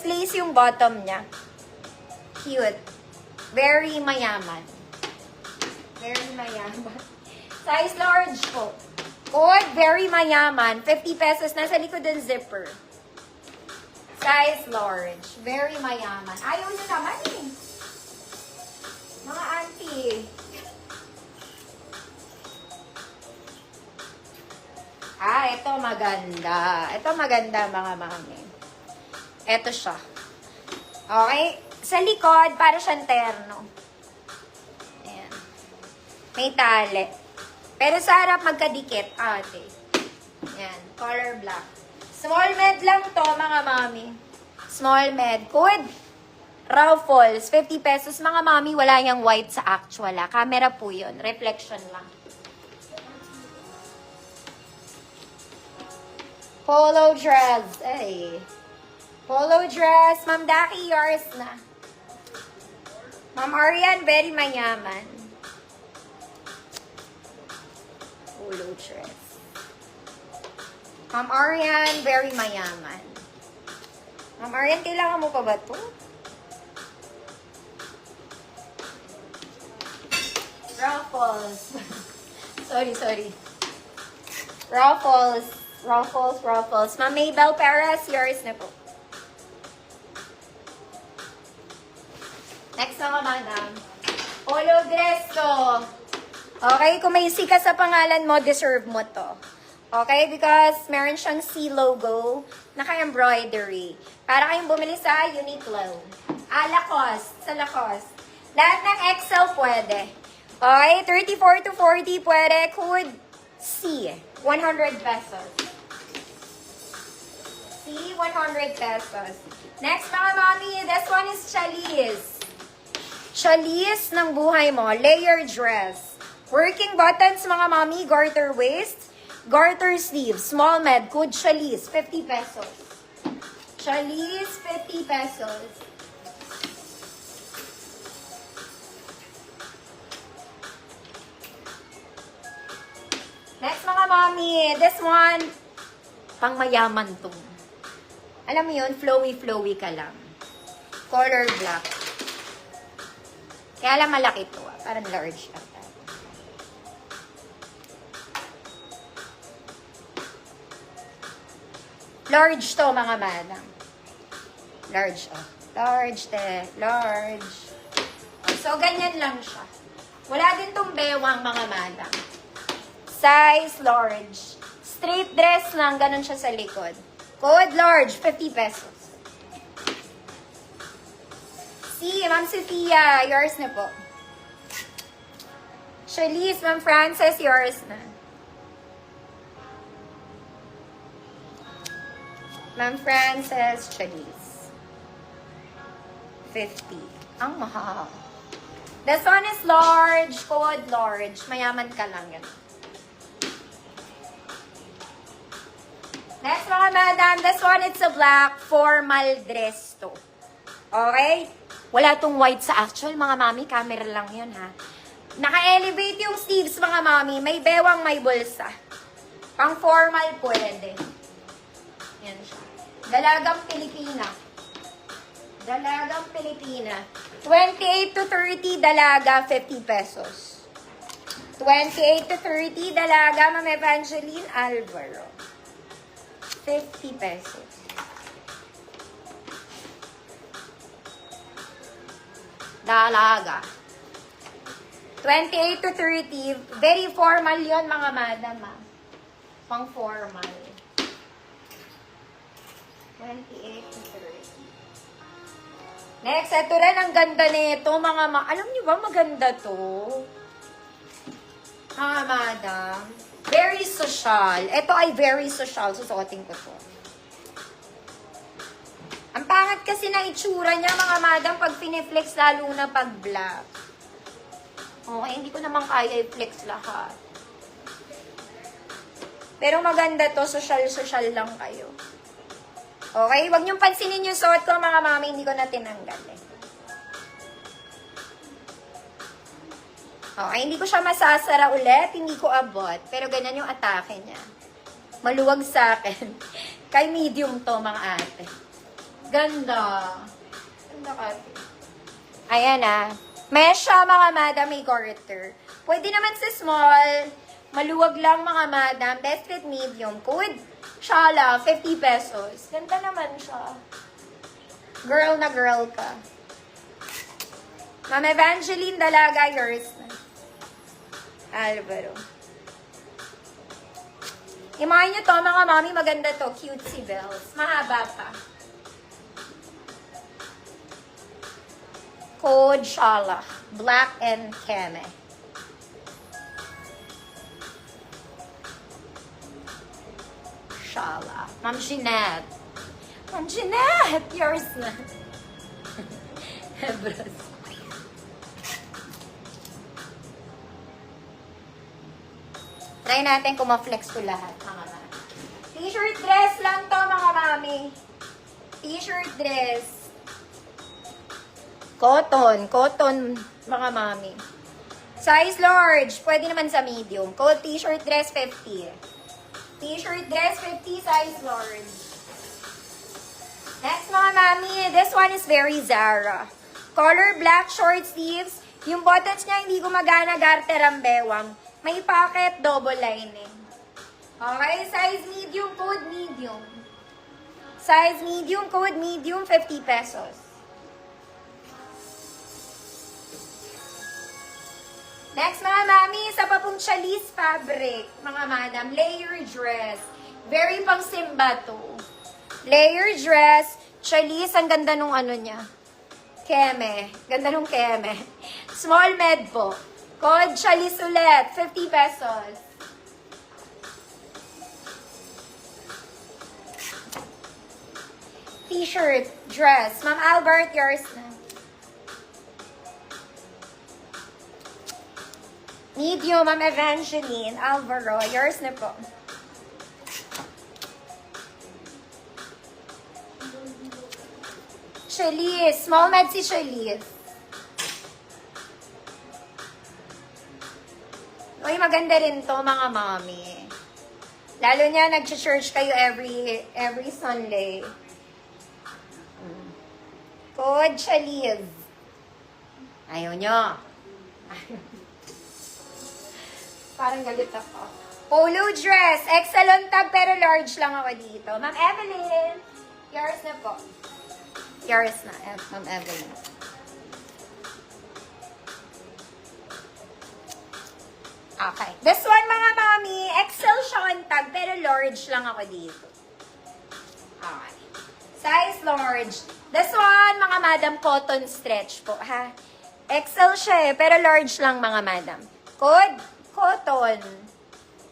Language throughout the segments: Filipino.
lace yung bottom niya. Cute. Very mayaman. Very mayaman. Size large po. Code, very mayaman. 50 pesos. Nasa likod ng zipper. Size large. Very mayaman. Ayaw nyo naman eh. Mga auntie. Ito maganda. Ito maganda mga mami. Ito siya. Okay? Sa likod, para siyang terno. Ayan. May tali. Pero sa harap, magkadikit. Ate. Ayan. Color black. Small med lang to, mga mami. Small med. Code. Ruffles. 50 pesos. Mga mami, wala yung white sa actual. Camera po yun. Reflection lang. Polo dress. Ay. Polo dress. Ma'am Daki, yours na. Ma'am Arian, very mayaman. Polo dress. Ma'am Arian, very mayaman. Ma'am Arian, kailangan mo pa ba ito? Ruffles. sorry. Ruffles. Ma'am Maybell Perez, yours na po. Next na madam. Polo dress to. Okay, kung may sika sa pangalan mo, deserve mo to. Okay, because meron siyang C logo, naka-embroidery. Para kayong bumili sa Uniqlo. Lacoste, sa Lacoste. Lahat ng XL pwede. Okay, 34 to 40 pwede. Code C, 100 pesos. C, 100 pesos. Next mga mami, this one is Chalice. Chalice ng buhay mo, layer dress. Working buttons mga mami, garter waist, garter sleeves, small med, code Chalice, 50 pesos. Chalice, 50 pesos. Next mga mami, this one, pang mayaman to. Alam mo yun, flowy ka lang. Color black. Kaya lang malaki to, parang large lang. Large to, mga madam. Large, oh. Large. So, ganyan lang siya. Wala din tong bewang, mga madam. Size large. Straight dress lang, ganun siya sa likod. Code large, 50 pesos. Ma'am Sophia, yours na po. Chalice, Ma'am Frances, yours na. Ma'am Frances, Chalice. 50. Ang mahal. This one is large, code large. Mayaman ka lang yan. Next mga madam, this one it's a black formal dress to. Okay? Wala tong white sa actual, mga mami. Camera lang yun, ha? Naka-elevate yung sleeves, mga mami. May bewang, may bulsa. Pang formal pwede. Yan siya. Dalagang Pilipina. 28 to 30, dalaga, 50 pesos. 28 to 30, dalaga, Ma'am Evangeline Alvaro. 50 pesos. Dalaga. 28 to 30. Very formal yon mga madam. Pang formal. 28 to 30. Next, ito rin ang ganda nito, mga alam niyo ba maganda to? Mga madam. Very social. Ito ay very social. Susuotin ko to. Ang pangat kasi na itsura niya, mga madam, pag piniflex, lalo na pag black. Okay, hindi ko naman kaya i-flex lahat. Pero maganda to, social lang kayo. Okay, wag niyong pansinin yung suot ko, mga mami, hindi ko na tinanggal eh. Okay, hindi ko siya masasara ulit, hindi ko abot. Pero ganyan yung atake niya. Maluwag sa akin. Kay medium to, mga ate. Ganda. Ganda ka. Ayan ah. Mesha, mga madam, may garter. Pwede naman sa small. Maluwag lang, mga madam. Best fit medium. Code, Shala, 50 pesos. Ganda naman siya. Girl na girl ka. Ma'am Evangeline Dalaga, yours na. Alvaro. Imahin nyo to, mga mami, maganda to. Cutesy bells. Mahaba pa. Code Shala. Black and Keme. Shala. Ma'am Jeanette. Ma'am Jeanette, yours na. Hebros. Try natin kung ma-flex ko lahat, mga mami. T-shirt dress lang to, mga mami. T-shirt dress. Cotton, mga mami. Size large, pwede naman sa medium. Code t-shirt dress 50. T-shirt dress 50, size large. Next, mga mami, this one is very Zara. Color black short sleeves. Yung buttons niya hindi gumagana, garter ang bewang. May pocket, double lining. Okay, size medium, code medium. Size medium, code medium, 50 pesos. Next, mga mami, isa pa pong chalis fabric, mga madam, layer dress. Very pang simba to. Layer dress, chalis, ang ganda nung ano niya. Keme, ganda nung keme. Small med po. Code chalis ulit, 50 pesos. T-shirt, dress. Ma'am Albert, yours na. Medium, Ma'am Evangeline, Alvaro, yours na po. Chalis, small med si Chalis. Uy, maganda rin to, mga mami. Lalo niya, nag-church kayo every Sunday. Code Chalis. Ayaw nyo. Parang galit ako. Polo dress. Excellent tag, pero large lang ako dito. Ma'am Evelyn. Yours na po. Yours na, Ma'am Evelyn. Okay. This one, mga mami, XL siya on tag, pero large lang ako dito. Okay. Size large. This one, mga madam, cotton stretch po, ha? XL siya pero large lang, mga madam. Code, cotton.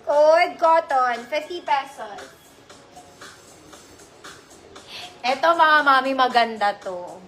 Code, cotton. 50 pesos. Ito, mga mami, maganda to.